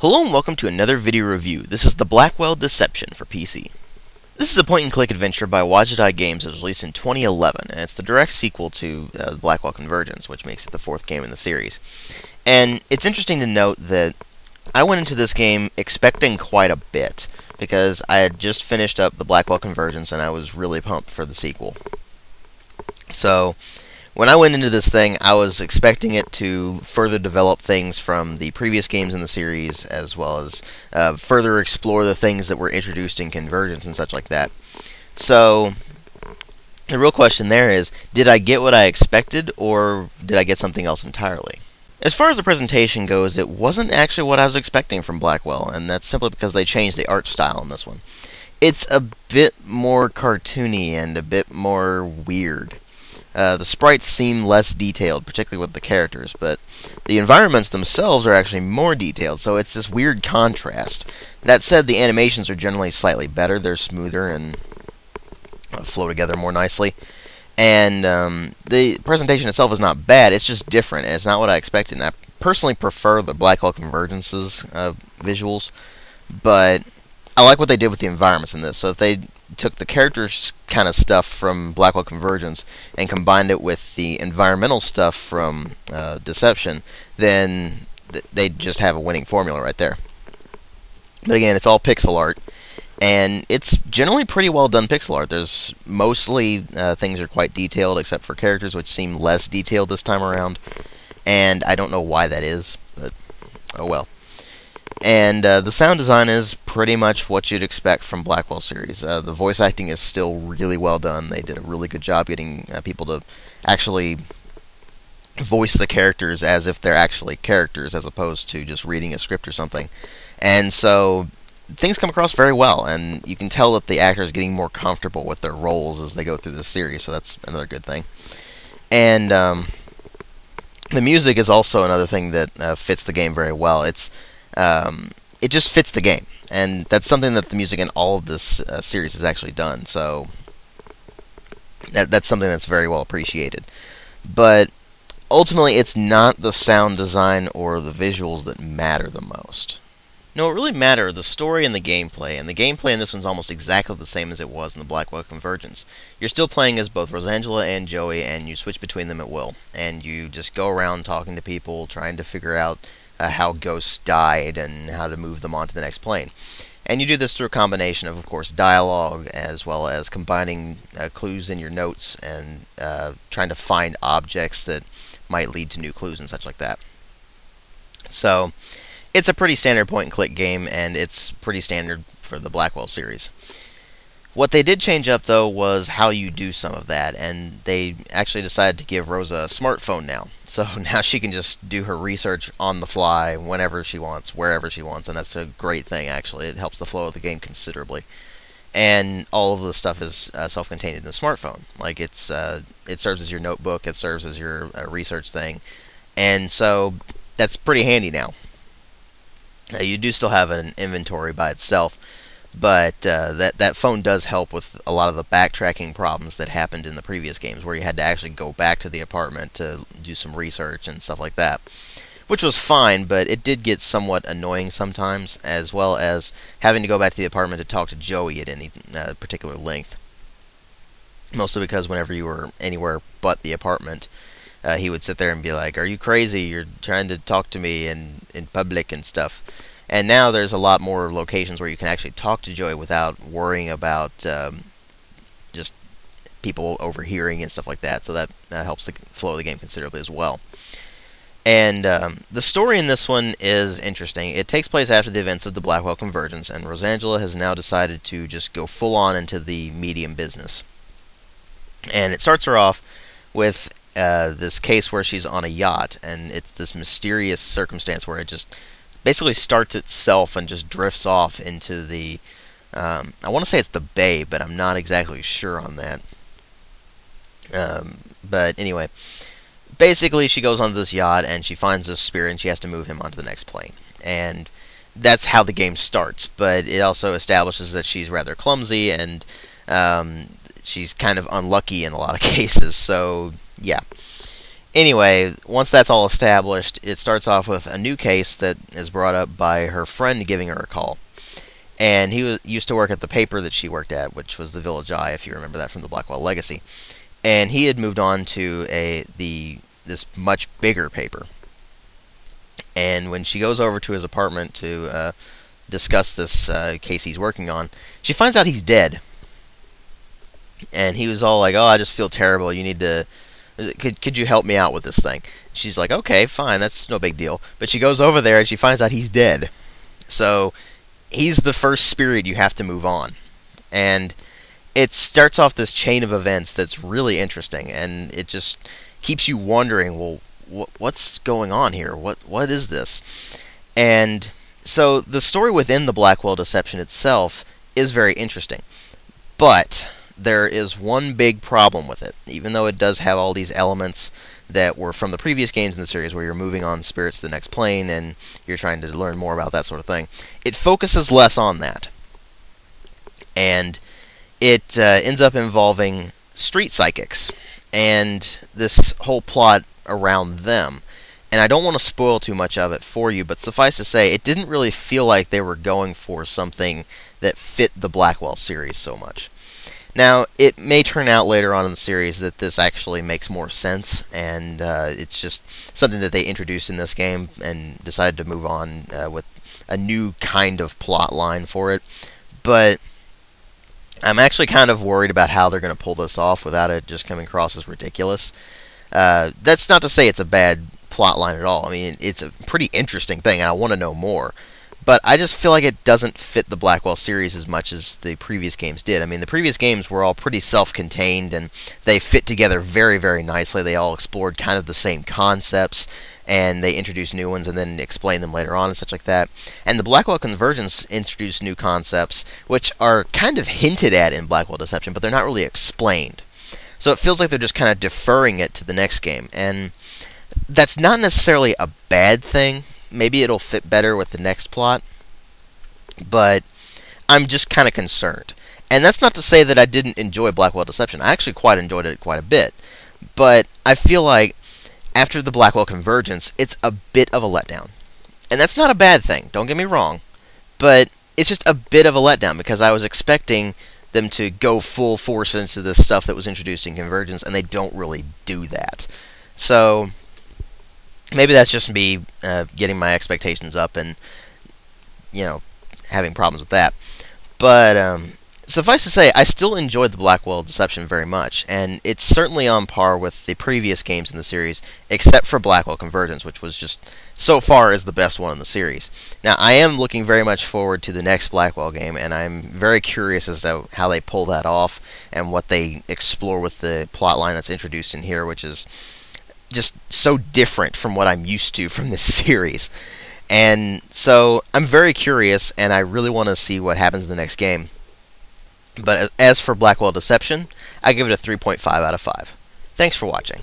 Hello and welcome to another video review. This is the Blackwell Deception for PC. This is a point-and-click adventure by Wajidai Games that was released in 2011, and it's the direct sequel to Blackwell Convergence, which makes it the fourth game in the series. And it's interesting to note that I went into this game expecting quite a bit, because I had just finished up the Blackwell Convergence and I was really pumped for the sequel. So when I went into this thing, I was expecting it to further develop things from the previous games in the series, as well as further explore the things that were introduced in Convergence and such like that. So the real question there is, did I get what I expected, or did I get something else entirely? As far as the presentation goes, it wasn't actually what I was expecting from Blackwell, and that's simply because they changed the art style in this one. It's a bit more cartoony and a bit more weird. The sprites seem less detailed, particularly with the characters, but the environments themselves are actually more detailed, so it's this weird contrast. That said, the animations are generally slightly better. They're smoother and flow together more nicely. And the presentation itself is not bad, it's just different, and it's not what I expected. And I personally prefer the Blackwell Convergence's visuals, but I like what they did with the environments in this. So if they took the characters kind of stuff from Blackwell Convergence and combined it with the environmental stuff from Deception, then they'd just have a winning formula right there. But again, it's all pixel art, and it's generally pretty well done pixel art. There's mostly things are quite detailed, except for characters, which seem less detailed this time around, and I don't know why that is, but oh well. And the sound design is pretty much what you'd expect from Blackwell series. The voice acting is still really well done. They did a really good job getting people to actually voice the characters as if they're actually characters, as opposed to just reading a script or something. And so things come across very well, and you can tell that the actors are getting more comfortable with their roles as they go through this series, so that's another good thing. And the music is also another thing that fits the game very well. It just fits the game, and that's something that the music in all of this series has actually done, so that's something that's very well appreciated. But ultimately, it's not the sound design or the visuals that matter the most. No, what really matter are the story and the gameplay in this one's almost exactly the same as it was in the Blackwell Convergence. You're still playing as both Rosangela and Joey, and you switch between them at will, and you just go around talking to people, trying to figure out how ghosts died and how to move them on to the next plane. And you do this through a combination of course, dialogue, as well as combining clues in your notes and trying to find objects that might lead to new clues and such like that. So it's a pretty standard point-and-click game, and it's pretty standard for the Blackwell series. What they did change up, though, was how you do some of that, and they actually decided to give Rosa a smartphone now. So now she can just do her research on the fly, whenever she wants, wherever she wants, and that's a great thing, actually. It helps the flow of the game considerably. And all of the stuff is self-contained in the smartphone. Like, it serves as your notebook, it serves as your research thing, and so that's pretty handy now. You do still have an inventory by itself, but that phone does help with a lot of the backtracking problems that happened in the previous games, where you had to actually go back to the apartment to do some research and stuff like that. Which was fine, but it did get somewhat annoying sometimes, as well as having to go back to the apartment to talk to Joey at any particular length. Mostly because whenever you were anywhere but the apartment, he would sit there and be like, "Are you crazy? You're trying to talk to me in public and stuff." And now there's a lot more locations where you can actually talk to Joey without worrying about just people overhearing and stuff like that. So that helps the flow of the game considerably as well. And the story in this one is interesting. It takes place after the events of the Blackwell Convergence, and Rosangela has now decided to just go full on into the medium business. And it starts her off with this case where she's on a yacht, and it's this mysterious circumstance where it just basically starts itself and just drifts off into the I want to say it's the bay, but I'm not exactly sure on that. But anyway, basically she goes onto this yacht and she finds this spirit and she has to move him onto the next plane, and that's how the game starts. But it also establishes that she's rather clumsy, and she's kind of unlucky in a lot of cases, so yeah. Anyway, once that's all established, it starts off with a new case that is brought up by her friend giving her a call. And he used to work at the paper that she worked at, which was the Village Eye, if you remember that from the Blackwell Legacy. And he had moved on to this much bigger paper. And when she goes over to his apartment to discuss this case he's working on, she finds out he's dead. And he was all like, "Oh, I just feel terrible. You need to... Could you help me out with this thing?" She's like, "Okay, fine. That's no big deal." But she goes over there and she finds out he's dead. So he's the first spirit you have to move on. And it starts off this chain of events that's really interesting. And it just keeps you wondering, well, what's going on here? What is this? And so the story within the Blackwell Deception itself is very interesting. But there is one big problem with it. Even though it does have all these elements that were from the previous games in the series, where you're moving on spirits to the next plane and you're trying to learn more about that sort of thing, it focuses less on that. And it ends up involving street psychics and this whole plot around them. And I don't want to spoil too much of it for you, but suffice to say, it didn't really feel like they were going for something that fit the Blackwell series so much. Now, it may turn out later on in the series that this actually makes more sense, and it's just something that they introduced in this game and decided to move on with a new kind of plot line for it. But I'm actually kind of worried about how they're going to pull this off without it just coming across as ridiculous. That's not to say it's a bad plot line at all. I mean, it's a pretty interesting thing, and I want to know more. But I just feel like it doesn't fit the Blackwell series as much as the previous games did. I mean, the previous games were all pretty self-contained, and they fit together very, very nicely. They all explored kind of the same concepts, and they introduced new ones and then explained them later on and such like that. And the Blackwell Convergence introduced new concepts, which are kind of hinted at in Blackwell Deception, but they're not really explained. So it feels like they're just kind of deferring it to the next game, and that's not necessarily a bad thing. Maybe it'll fit better with the next plot, but I'm just kind of concerned. And that's not to say that I didn't enjoy Blackwell Deception. I actually quite enjoyed it quite a bit. But I feel like after the Blackwell Convergence, it's a bit of a letdown. And that's not a bad thing, don't get me wrong, but it's just a bit of a letdown because I was expecting them to go full force into this stuff that was introduced in Convergence, and they don't really do that. So maybe that's just me getting my expectations up and, you know, having problems with that. But suffice to say, I still enjoyed the Blackwell Deception very much, and it's certainly on par with the previous games in the series, except for Blackwell Convergence, which was just, so far, is the best one in the series. Now, I am looking very much forward to the next Blackwell game, and I'm very curious as to how they pull that off and what they explore with the plotline that's introduced in here, which is just so different from what I'm used to from this series. And so I'm very curious, and I really want to see what happens in the next game. But as for Blackwell Deception, I give it a 3.5 out of 5. Thanks for watching.